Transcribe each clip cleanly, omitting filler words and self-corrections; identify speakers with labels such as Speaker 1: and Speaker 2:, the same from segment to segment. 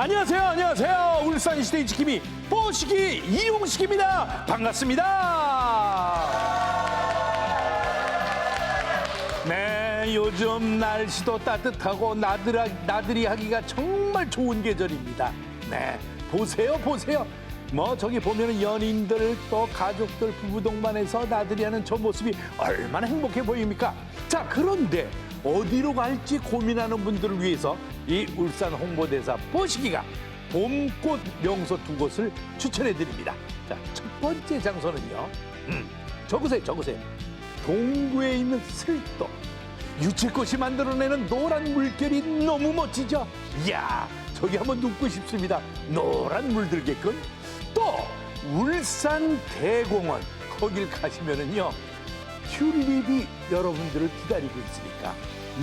Speaker 1: 안녕하세요, 안녕하세요. 울산시대의 지킴이 뽀시기 이용식입니다. 반갑습니다. 네, 요즘 날씨도 따뜻하고 나들이 하기가 정말 좋은 계절입니다. 네, 보세요. 저기 보면 연인들 또 가족들 부부 동반해서 나들이 하는 저 모습이 얼마나 행복해 보입니까? 자, 그런데 어디로 갈지 고민하는 분들을 위해서 이 울산 홍보대사 뽀시기가 봄꽃 명소 2곳을 추천해 드립니다. 자, 첫 번째 장소는요. 적으세요. 동구에 있는 슬도. 유채꽃이 만들어내는 노란 물결이 너무 멋지죠? 이야, 저기 한번 눕고 싶습니다. 노란 물들게끔. 또 울산 대공원 거길 가시면은요. 튤립이 여러분들을 기다리고 있으니까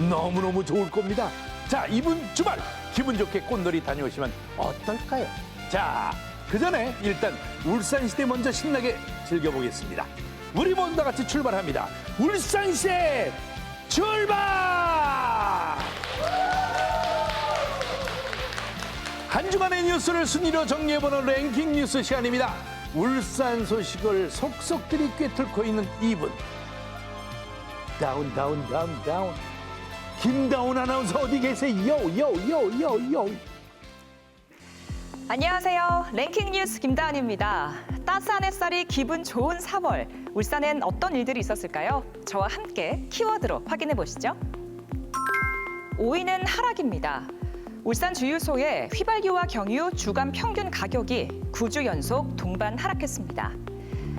Speaker 1: 너무너무 좋을 겁니다. 자, 이번 주말 기분 좋게 꽃놀이 다녀오시면 어떨까요? 자, 그 전에 일단 울산시대 먼저 신나게 즐겨보겠습니다. 우리 모두 다 같이 출발합니다. 울산시대 출발! 한 주간의 뉴스를 순위로 정리해보는 랭킹 뉴스 시간입니다. 울산 소식을 속속들이 꿰뚫고 있는 이분. 다운. 김다운 아나운서 어디 계세요? 요.
Speaker 2: 안녕하세요. 랭킹 뉴스 김다은입니다. 따스한 햇살이 기분 좋은 3월. 울산엔 어떤 일들이 있었을까요? 저와 함께 키워드로 확인해 보시죠. 5위는 하락입니다. 울산 주유소의 휘발유와 경유 주간 평균 가격이 9주 연속 동반 하락했습니다.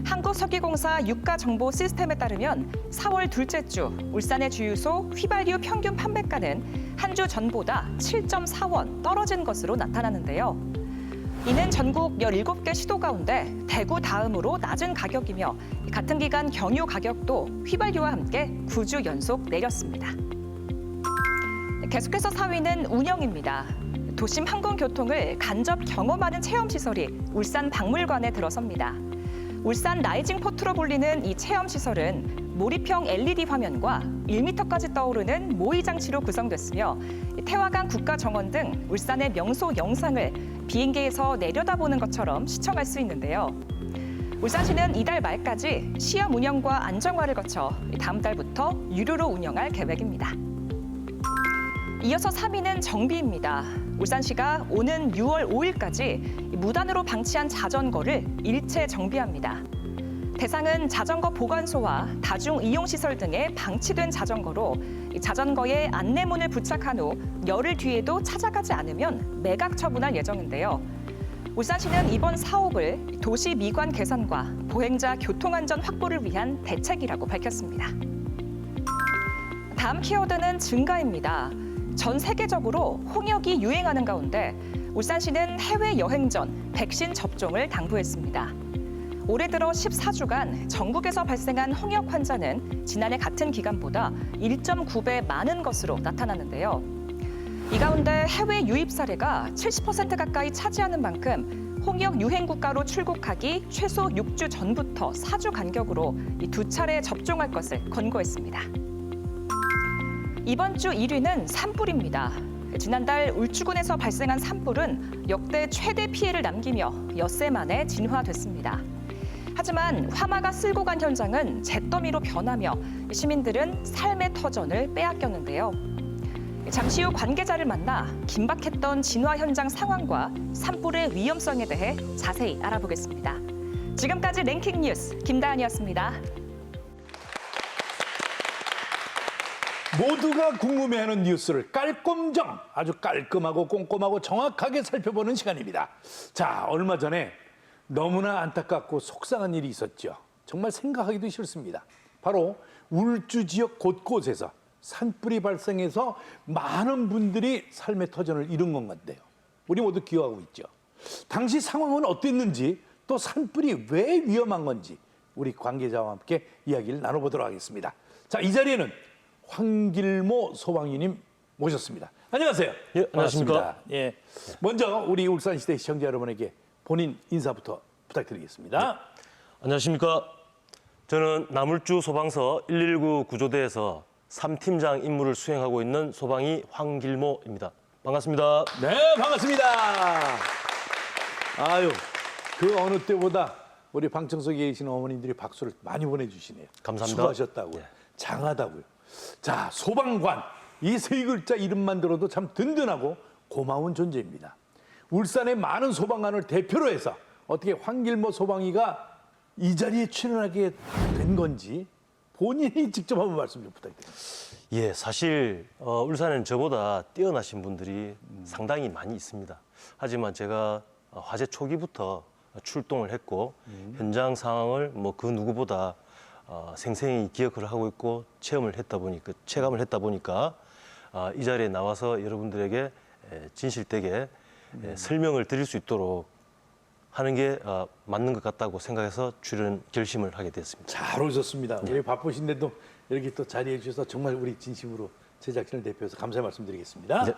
Speaker 2: 한국석유공사 유가정보 시스템에 따르면 4월 둘째 주 울산의 주유소 휘발유 평균 판매가는 한 주 전보다 7.4원 떨어진 것으로 나타나는데요. 이는 전국 17개 시도 가운데 대구 다음으로 낮은 가격이며 같은 기간 경유 가격도 휘발유와 함께 9주 연속 내렸습니다. 계속해서 4위는 운영입니다. 도심 항공교통을 간접 경험하는 체험시설이 울산 박물관에 들어섭니다. 울산 라이징 포트로 불리는 이 체험시설은 몰입형 LED 화면과 1m까지 떠오르는 모의 장치로 구성됐으며 태화강 국가정원 등 울산의 명소 영상을 비행기에서 내려다보는 것처럼 시청할 수 있는데요. 울산시는 이달 말까지 시험 운영과 안정화를 거쳐 다음 달부터 유료로 운영할 계획입니다. 이어서 3위는 정비입니다. 울산시가 오는 6월 5일까지 무단으로 방치한 자전거를 일체 정비합니다. 대상은 자전거 보관소와 다중 이용시설 등에 방치된 자전거로 자전거에 안내문을 부착한 후 열흘 뒤에도 찾아가지 않으면 매각 처분할 예정인데요. 울산시는 이번 사업을 도시 미관 개선과 보행자 교통안전 확보를 위한 대책이라고 밝혔습니다. 다음 키워드는 증가입니다. 전 세계적으로 홍역이 유행하는 가운데 울산시는 해외여행 전 백신 접종을 당부했습니다. 올해 들어 14주간 전국에서 발생한 홍역 환자는 지난해 같은 기간보다 1.9배 많은 것으로 나타나는데요. 이 가운데 해외 유입 사례가 70% 가까이 차지하는 만큼 홍역 유행 국가로 출국하기 최소 6주 전부터 4주 간격으로 이 2차례 접종할 것을 권고했습니다. 이번 주 1위는 산불입니다. 지난달 울주군에서 발생한 산불은 역대 최대 피해를 남기며 엿새 만에 진화됐습니다. 하지만 화마가 쓸고 간 현장은 잿더미로 변하며 시민들은 삶의 터전을 빼앗겼는데요. 잠시 후 관계자를 만나 긴박했던 진화 현장 상황과 산불의 위험성에 대해 자세히 알아보겠습니다. 지금까지 랭킹 뉴스 김다은이었습니다.
Speaker 1: 모두가 궁금해하는 뉴스를 깔꼼정, 아주 깔끔하고 꼼꼼하고 정확하게 살펴보는 시간입니다. 자, 얼마 전에 너무나 안타깝고 속상한 일이 있었죠. 정말 생각하기도 싫습니다. 바로 울주 지역 곳곳에서 산불이 발생해서 많은 분들이 삶의 터전을 잃은 것 같네요. 우리 모두 기억하고 있죠. 당시 상황은 어땠는지, 또 산불이 왜 위험한 건지 우리 관계자와 함께 이야기를 나눠보도록 하겠습니다. 자, 이 자리에는 황길모 소방위님 모셨습니다. 안녕하세요.
Speaker 3: 예, 안녕하십니까.
Speaker 1: 반갑습니다. 예. 먼저 우리 울산시대 시청자 여러분에게 본인 인사부터 부탁드리겠습니다.
Speaker 3: 안녕하십니까. 저는 남울주 소방서 119 구조대에서 3팀장 임무를 수행하고 있는 소방이 황길모입니다. 반갑습니다.
Speaker 1: 네, 반갑습니다. 아유, 그 어느 때보다 우리 방청석에 계신 어머님들이 박수를 많이 보내주시네요.
Speaker 3: 감사합니다.
Speaker 1: 수고하셨다고요.
Speaker 3: 네.
Speaker 1: 장하다고요. 자, 소방관. 이 세 글자 이름만 들어도 참 든든하고 고마운 존재입니다. 울산의 많은 소방관을 대표로 해서 어떻게 황길모 소방이가 이 자리에 출연하게 된 건지 본인이 직접 한번 말씀 좀 부탁드립니다.
Speaker 3: 예, 사실 울산에는 저보다 뛰어나신 분들이 상당히 많이 있습니다. 하지만 제가 화재 초기부터 출동을 했고 현장 상황을 뭐 그 누구보다 생생히 기억을 하고 있고 체감을 했다 보니까 이 자리에 나와서 여러분들에게 진실되게 설명을 드릴 수 있도록 하는 게 맞는 것 같다고 생각해서 출연 결심을 하게 됐습니다.
Speaker 1: 잘 오셨습니다. 우리 바쁘신데도 이렇게 또 자리해 주셔서 정말 우리 진심으로 제작진을 대표해서 감사의 말씀드리겠습니다.
Speaker 3: 네.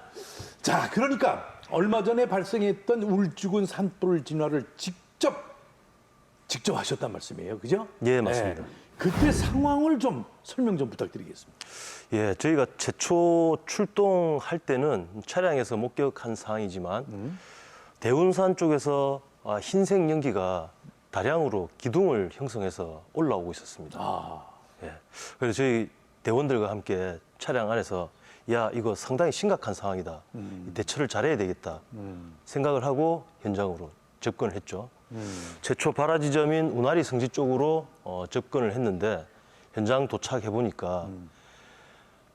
Speaker 1: 자, 그러니까 얼마 전에 발생했던 울주군 산불 진화를 직접 하셨단 말씀이에요, 그죠?
Speaker 3: 예, 맞습니다.
Speaker 1: 그때 상황을 좀 설명 좀 부탁드리겠습니다.
Speaker 3: 예, 저희가 최초 출동할 때는 차량에서 목격한 상황이지만 대운산 쪽에서 흰색 연기가 다량으로 기둥을 형성해서 올라오고 있었습니다. 예, 그래서 저희 대원들과 함께 차량 안에서 야, 이거 상당히 심각한 상황이다. 대처를 잘해야 되겠다. 생각을 하고 현장으로 접근을 했죠. 최초 발화 지점인 운하리 성지 쪽으로 접근을 했는데 현장 도착해 보니까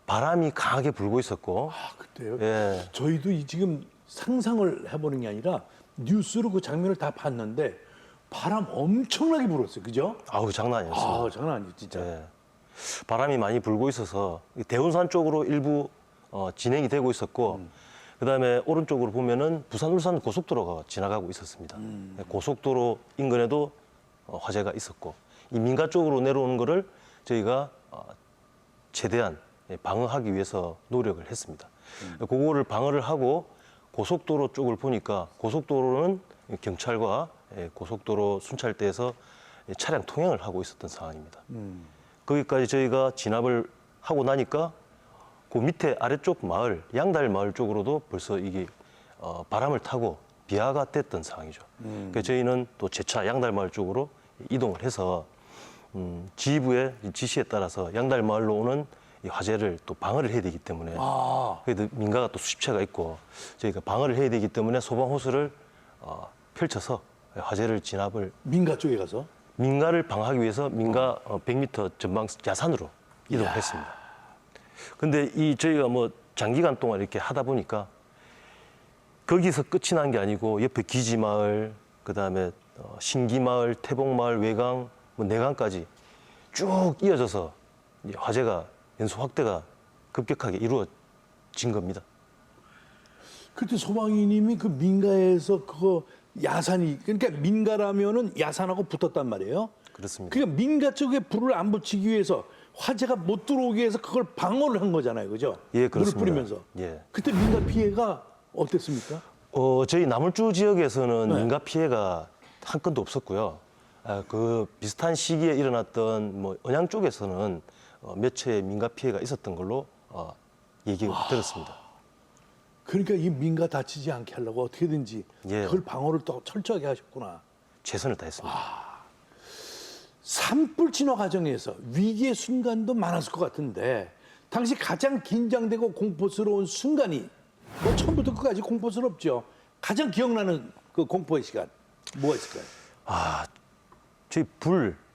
Speaker 3: 바람이 강하게 불고 있었고
Speaker 1: 그때요?
Speaker 3: 예.
Speaker 1: 저희도 지금 상상을 해보는 게 아니라 뉴스로 그 장면을 다 봤는데 바람 엄청나게 불었어요, 그죠?
Speaker 3: 아우 장난 아니었습니다.
Speaker 1: 장난 아니에요, 진짜.
Speaker 3: 예. 바람이 많이 불고 있어서 대운산 쪽으로 일부 진행이 되고 있었고 그다음에 오른쪽으로 보면은 부산 울산 고속도로가 지나가고 있었습니다. 고속도로 인근에도 화재가 있었고 이 민가 쪽으로 내려오는 거를 저희가 최대한 방어하기 위해서 노력을 했습니다. 그거를 방어를 하고 고속도로 쪽을 보니까 고속도로는 경찰과 고속도로 순찰대에서 차량 통행을 하고 있었던 상황입니다. 거기까지 저희가 진압을 하고 나니까 그 밑에 아래쪽 마을, 양달 마을 쪽으로도 벌써 이게 바람을 타고 비화가 됐던 상황이죠. 그래서 저희는 또 재차 양달 마을 쪽으로 이동을 해서 지휘부의 지시에 따라서 양달 마을로 오는 이 화재를 또 방어를 해야 되기 때문에 그래도 민가가 또 수십 채가 있고 저희가 방어를 해야 되기 때문에 소방 호수를 펼쳐서 화재를 진압을
Speaker 1: 민가 쪽에 가서?
Speaker 3: 민가를 방어하기 위해서 민가 100m 전방 야산으로 이동을 했습니다. 근데 저희가 뭐 장기간 동안 이렇게 하다 보니까 거기서 끝이 난 게 아니고 옆에 기지마을, 그다음에 신기마을, 태봉마을, 외강, 뭐 내강까지 쭉 이어져서 이제 화재가 연소 확대가 급격하게 이루어진 겁니다.
Speaker 1: 그때 소방이님이 그 민가에서 그거 야산이 그러니까 민가라면은 야산하고 붙었단 말이에요.
Speaker 3: 그렇습니다.
Speaker 1: 그러니까 민가 쪽에 불을 안 붙이기 위해서 화재가 못 들어오게 해서 그걸 방어를 한 거잖아요, 그죠?
Speaker 3: 예, 그렇습니다.
Speaker 1: 물을 뿌리면서.
Speaker 3: 예.
Speaker 1: 그때 민가 피해가 어땠습니까?
Speaker 3: 저희 나물주 지역에서는
Speaker 1: 네.
Speaker 3: 민가 피해가 한 건도 없었고요. 그 비슷한 시기에 일어났던 뭐 언양 쪽에서는 몇 채의 민가 피해가 있었던 걸로 얘기가 들었습니다.
Speaker 1: 그러니까 이 민가 다치지 않게 하려고 어떻게든지
Speaker 3: 예.
Speaker 1: 그걸 방어를 또 철저하게 하셨구나.
Speaker 3: 최선을 다했습니다.
Speaker 1: 산불 진화 과정에서 위기의 순간도 많았을 것 같은데 당시 가장 긴장되고 공포스러운 순간이 뭐 처음부터 끝까지 공포스럽죠. 가장 기억나는 그 공포의 시간 뭐가 있을까요?
Speaker 3: 저희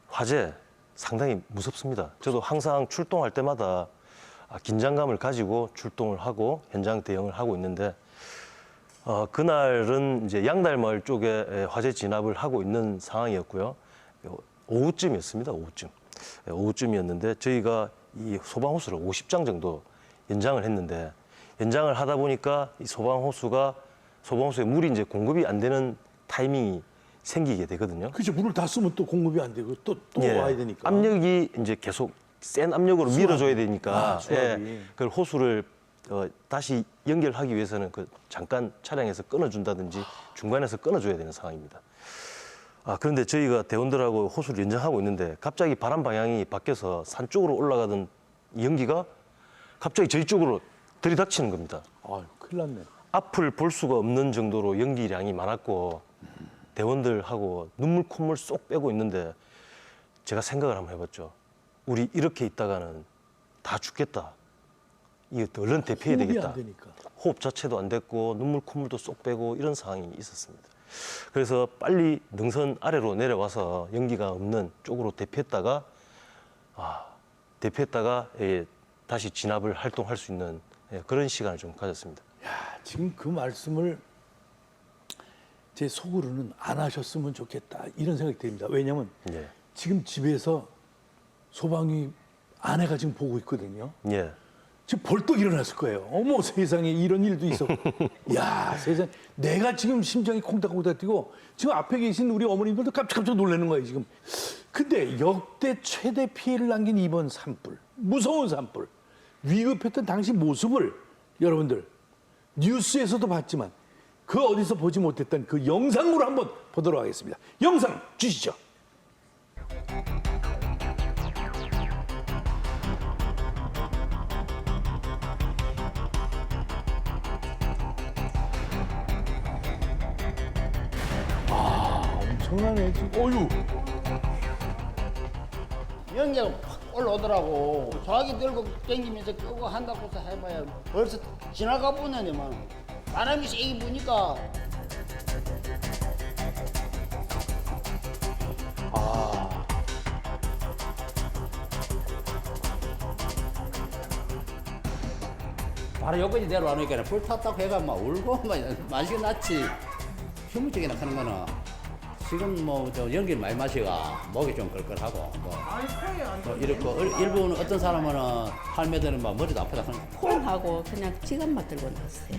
Speaker 3: 화재 상당히 무섭습니다. 저도 항상 출동할 때마다 긴장감을 가지고 출동을 하고 현장 대응을 하고 있는데 그날은 이제 양달마을 쪽에 화재 진압을 하고 있는 상황이었고요. 오후쯤이었습니다. 오후쯤이었는데 저희가 이 소방호수를 50장 정도 연장을 했는데 연장을 하다 보니까 이 소방호수에 물이 이제 공급이 안 되는 타이밍이 생기게 되거든요.
Speaker 1: 그렇죠. 물을 다 쓰면 또 공급이 안 되고 또
Speaker 3: 예,
Speaker 1: 와야 되니까.
Speaker 3: 압력이 이제 계속 센 압력으로 밀어줘야 되니까
Speaker 1: 수압이.
Speaker 3: 그걸 호수를 다시 연결하기 위해서는 그 잠깐 차량에서 끊어준다든지 중간에서 끊어줘야 되는 상황입니다. 그런데 저희가 대원들하고 호수를 연장하고 있는데 갑자기 바람 방향이 바뀌어서 산 쪽으로 올라가던 연기가 갑자기 저희 쪽으로 들이닥치는 겁니다.
Speaker 1: 아유, 큰일 났네.
Speaker 3: 앞을 볼 수가 없는 정도로 연기량이 많았고 대원들하고 눈물 콧물 쏙 빼고 있는데 제가 생각을 한번 해봤죠. 우리 이렇게 있다가는 다 죽겠다. 이거 얼른 대피해야
Speaker 1: 호흡이
Speaker 3: 되겠다.
Speaker 1: 안 되니까.
Speaker 3: 호흡 자체도 안 됐고 눈물 콧물도 쏙 빼고 이런 상황이 있었습니다. 그래서 빨리 능선 아래로 내려와서 연기가 없는 쪽으로 대피했다가 다시 진압을 활동할 수 있는 그런 시간을 좀 가졌습니다.
Speaker 1: 야, 지금 그 말씀을 제 속으로는 안 하셨으면 좋겠다 이런 생각이 듭니다. 왜냐하면
Speaker 3: 예.
Speaker 1: 지금 집에서 소방이 아내가 지금 보고 있거든요.
Speaker 3: 예.
Speaker 1: 지금 벌떡 일어났을 거예요. 어머 세상에 이런 일도 있었고. 야 세상 내가 지금 심장이 콩닥콩닥 뛰고 지금 앞에 계신 우리 어머님들도 깜짝깜짝 놀라는 거예요 지금. 근데 역대 최대 피해를 남긴 이번 산불, 무서운 산불, 위급했던 당시 모습을 여러분들 뉴스에서도 봤지만 그 어디서 보지 못했던 그 영상으로 한번 보도록 하겠습니다. 영상 주시죠. 엄청나네 지금. 어유.
Speaker 4: 연기가 팍 올라오더라고. 자기 들고 땡기면서 끄고 한다고서 해봐야 벌써 지나가 보내니만 바람이 세게 부니까 바로 여기까지 내려와놓으니까 불 탔다고 해가 막 울고 막 만시가 났지. 휴무증이나 하는 거는 지금 뭐 저 연기를 많이 마시가 목이 좀 걸걸하고 뭐 이렇게 일부는 어떤 사람은 할매들은 막 머리도 아프다 하는
Speaker 5: 폰하고 그냥 지갑만 들고 나왔어요.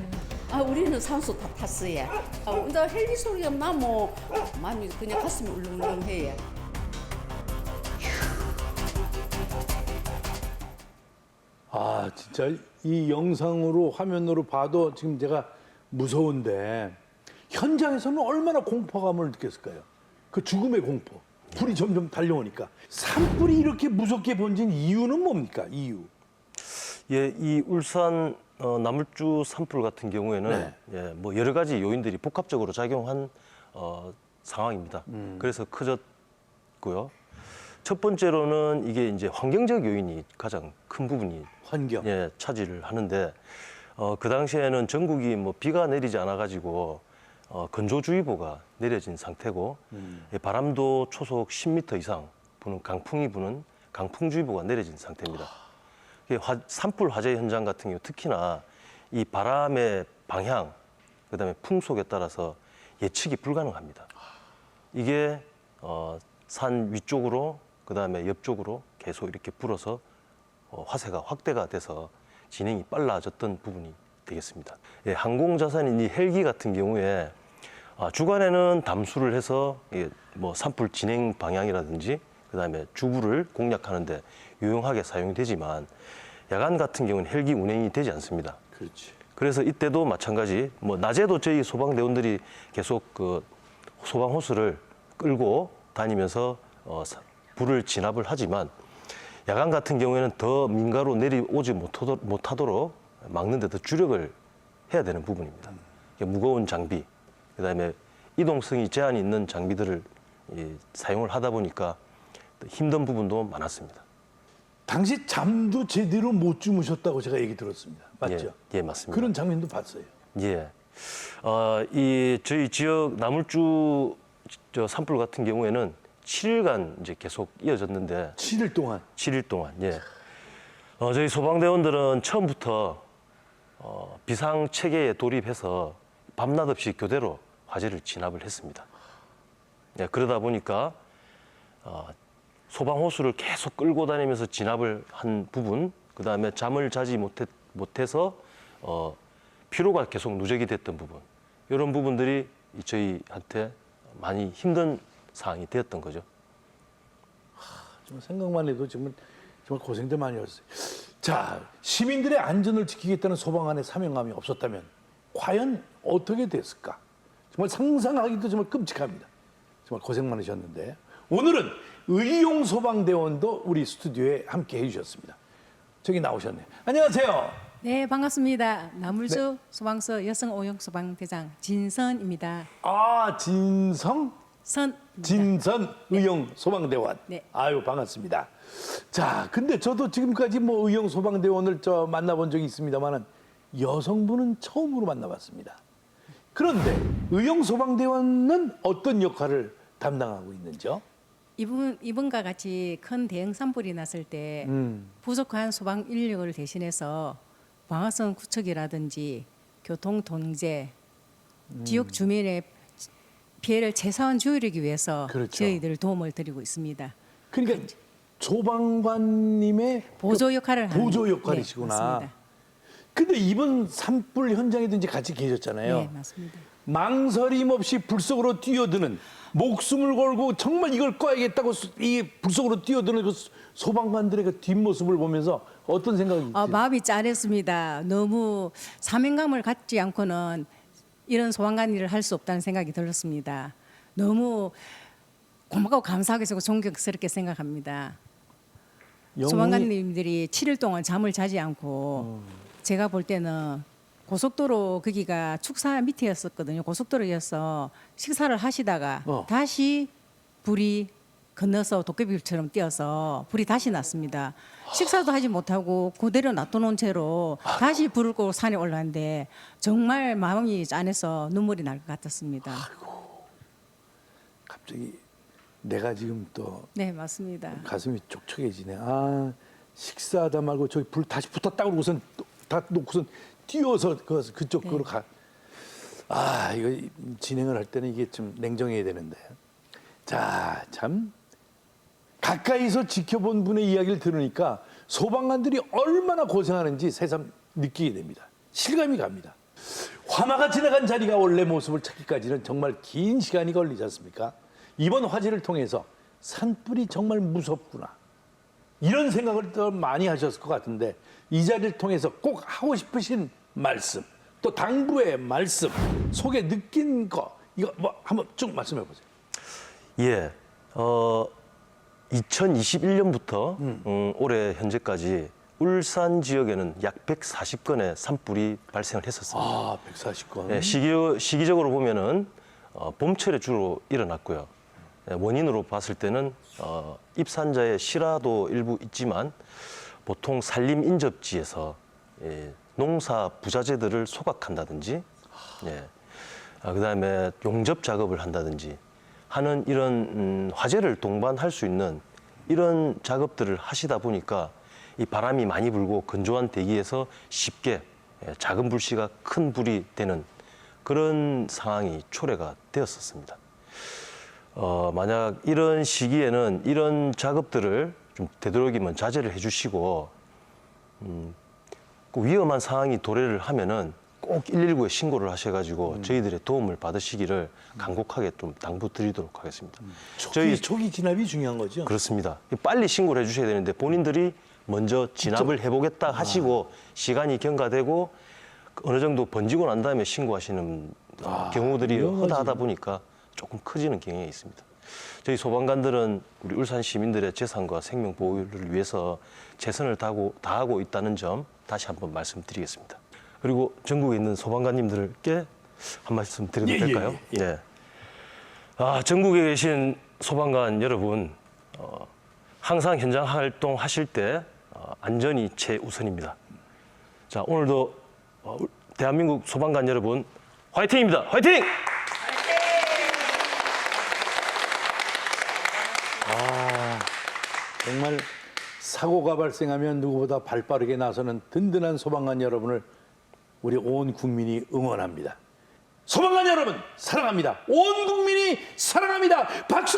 Speaker 5: 아 우리는 산소 다 탔어요. 근데 헬기 소리가 나뭐 마음이 그냥 가슴이 울렁울렁해요.
Speaker 1: 아 진짜 이 영상으로 화면으로 봐도 지금 제가 무서운데 현장에서는 얼마나 공포감을 느꼈을까요? 그 죽음의 공포. 불이 점점 달려오니까. 산불이 이렇게 무섭게 번진 이유는 뭡니까? 이유.
Speaker 3: 예, 이 울산 나물주 산불 같은 경우에는
Speaker 1: 네.
Speaker 3: 예, 뭐 여러 가지 요인들이 복합적으로 작용한 상황입니다. 그래서 커졌고요. 첫 번째로는 이게 이제 환경적 요인이 가장 큰 부분이
Speaker 1: 환경.
Speaker 3: 예, 차지를 하는데 그 당시에는 전국이 뭐 비가 내리지 않아 가지고 건조주의보가 내려진 상태고 예, 바람도 초속 10m 이상 부는 강풍이 부는 강풍주의보가 내려진 상태입니다. 산불 화재 현장 같은 경우 특히나 이 바람의 방향, 그다음에 풍속에 따라서 예측이 불가능합니다. 이게 산 위쪽으로 그다음에 옆쪽으로 계속 이렇게 불어서 화세가 확대가 돼서 진행이 빨라졌던 부분이 되겠습니다. 예, 항공자산인 이 헬기 같은 경우에 주간에는 담수를 해서 뭐 산불 진행 방향이라든지 그다음에 주부를 공략하는데 유용하게 사용이 되지만 야간 같은 경우는 헬기 운행이 되지 않습니다.
Speaker 1: 그렇지.
Speaker 3: 그래서 이때도 마찬가지 뭐 낮에도 저희 소방대원들이 계속 그 소방 호스를 끌고 다니면서 불을 진압을 하지만 야간 같은 경우에는 더 민가로 내려오지 못하도록 막는 데 더 주력을 해야 되는 부분입니다. 무거운 장비, 그다음에 이동성이 제한이 있는 장비들을 사용을 하다 보니까 힘든 부분도 많았습니다.
Speaker 1: 당시 잠도 제대로 못 주무셨다고 제가 얘기 들었습니다. 맞죠?
Speaker 3: 예, 맞습니다.
Speaker 1: 그런 장면도 봤어요.
Speaker 3: 예. 이 저희 지역 나물주 산불 같은 경우에는 7일간 이제 계속 이어졌는데
Speaker 1: 7일 동안.
Speaker 3: 7일 동안. 예. 저희 소방대원들은 처음부터 비상 체계에 돌입해서 밤낮 없이 교대로 화재를 진압을 했습니다. 예, 그러다 보니까 소방 호수를 계속 끌고 다니면서 진압을 한 부분, 그 다음에 잠을 자지 못해서 피로가 계속 누적이 됐던 부분, 이런 부분들이 저희한테 많이 힘든 상황이 되었던 거죠.
Speaker 1: 정말 생각만 해도 정말 고생들 많이 하셨어요. 자, 시민들의 안전을 지키겠다는 소방관의 사명감이 없었다면 과연 어떻게 됐을까? 정말 상상하기도 정말 끔찍합니다. 정말 고생 많으셨는데 오늘은 의용 소방대원도 우리 스튜디오에 함께 해주셨습니다. 저기 나오셨네요. 안녕하세요.
Speaker 6: 네, 반갑습니다. 나물주 소방서 여성 오용 소방대장 진선입니다.
Speaker 1: 아, 진성?
Speaker 6: 선.
Speaker 1: 진선 의용 소방대원.
Speaker 6: 네.
Speaker 1: 아유, 반갑습니다. 자, 근데 저도 지금까지 뭐 의용 소방대원을 만나본 적이 있습니다만은 여성분은 처음으로 만나봤습니다. 그런데 의용 소방대원은 어떤 역할을 담당하고 있는지요?
Speaker 6: 이번과 같이 큰 대형 산불이 났을 때 부족한 소방 인력을 대신해서 방화선 구축이라든지 교통 통제, 지역 주민의 피해를 최소한 줄이기 위해서
Speaker 1: 그렇죠.
Speaker 6: 저희들 도움을 드리고 있습니다.
Speaker 1: 그러니까 소방관님의
Speaker 6: 보조 역할을 하는
Speaker 1: 보조 역할이시구나.
Speaker 6: 네, 맞습니다.
Speaker 1: 근데 이번 산불 현장에도 이제 같이 계셨잖아요.
Speaker 6: 네, 맞습니다.
Speaker 1: 망설임 없이 불 속으로 뛰어드는, 목숨을 걸고 정말 이걸 꺼야겠다고 이 불 속으로 뛰어드는 그 소방관들의 그 뒷모습을 보면서 어떤 생각이 드세요?
Speaker 6: 마음이 짠했습니다. 너무 사명감을 갖지 않고는 이런 소방관 일을 할 수 없다는 생각이 들었습니다. 너무 고맙고 감사하게 존경스럽게 생각합니다. 소방관님들이 7일 동안 잠을 자지 않고 제가 볼 때는 고속도로 거기가 축사 밑이었었거든요. 고속도로여서 식사를 하시다가 다시 불이 건너서 도깨비처럼 뛰어서 불이 다시 났습니다. 식사도 하지 못하고 그대로 놔둬놓은 채로 다시 불을 끄고 산에 올라왔는데 정말 마음이 짠해서 눈물이 날 것 같았습니다.
Speaker 1: 갑자기 내가 지금 또
Speaker 6: 네, 맞습니다.
Speaker 1: 가슴이 촉촉해지네. 아, 식사하다 말고 저기 불 다시 붙었다 그러고선 다 놓고선 뛰어서 그쪽으로 가. 아, 이거 진행을 할 때는 이게 좀 냉정해야 되는데. 자, 참 가까이서 지켜본 분의 이야기를 들으니까 소방관들이 얼마나 고생하는지 새삼 느끼게 됩니다. 실감이 갑니다. 화마가 지나간 자리가 원래 모습을 찾기까지는 정말 긴 시간이 걸리지 않습니까? 이번 화재를 통해서 산불이 정말 무섭구나. 이런 생각을 더 많이 하셨을 것 같은데 이 자리를 통해서 꼭 하고 싶으신 말씀, 또 당부의 말씀, 속에 느낀 거 이거 뭐 한번 쭉 말씀해 보세요.
Speaker 3: 예, 2021년부터 올해 현재까지 울산 지역에는 약 140건의 산불이 발생을 했었습니다.
Speaker 1: 아, 140건.
Speaker 3: 예, 시기적으로 보면은 봄철에 주로 일어났고요. 예, 원인으로 봤을 때는 입산자의 실화도 일부 있지만 보통 산림 인접지에서 농사 부자재들을 소각한다든지, 그다음에 용접 작업을 한다든지 하는 이런 화재를 동반할 수 있는 이런 작업들을 하시다 보니까 이 바람이 많이 불고 건조한 대기에서 쉽게 작은 불씨가 큰 불이 되는 그런 상황이 초래가 되었었습니다. 만약 이런 시기에는 이런 작업들을 좀 되도록이면 자제를 해주시고 그 위험한 상황이 도래를 하면은 꼭 119에 신고를 하셔가지고 저희들의 도움을 받으시기를 간곡하게 좀 당부드리도록 하겠습니다.
Speaker 1: 초기 진압이 중요한 거죠.
Speaker 3: 그렇습니다. 빨리 신고를 해주셔야 되는데 본인들이 먼저 진압을 해보겠다 하시고 시간이 경과되고 어느 정도 번지고 난 다음에 신고하시는 경우들이
Speaker 1: 위험하지.
Speaker 3: 허다하다 보니까 조금 커지는 경향이 있습니다. 저희 소방관들은 우리 울산 시민들의 재산과 생명 보호를 위해서 최선을 다하고 있다는 점 다시 한번 말씀드리겠습니다. 그리고 전국에 있는 소방관님들께 한 말씀 드려도 될까요? 네. 전국에 계신 소방관 여러분, 항상 현장 활동하실 때 안전이 최우선입니다. 자, 오늘도 대한민국 소방관 여러분 화이팅입니다. 화이팅!
Speaker 1: 정말 사고가 발생하면 누구보다 발빠르게 나서는 든든한 소방관 여러분을 우리 온 국민이 응원합니다. 소방관 여러분 사랑합니다. 온 국민이 사랑합니다. 박수!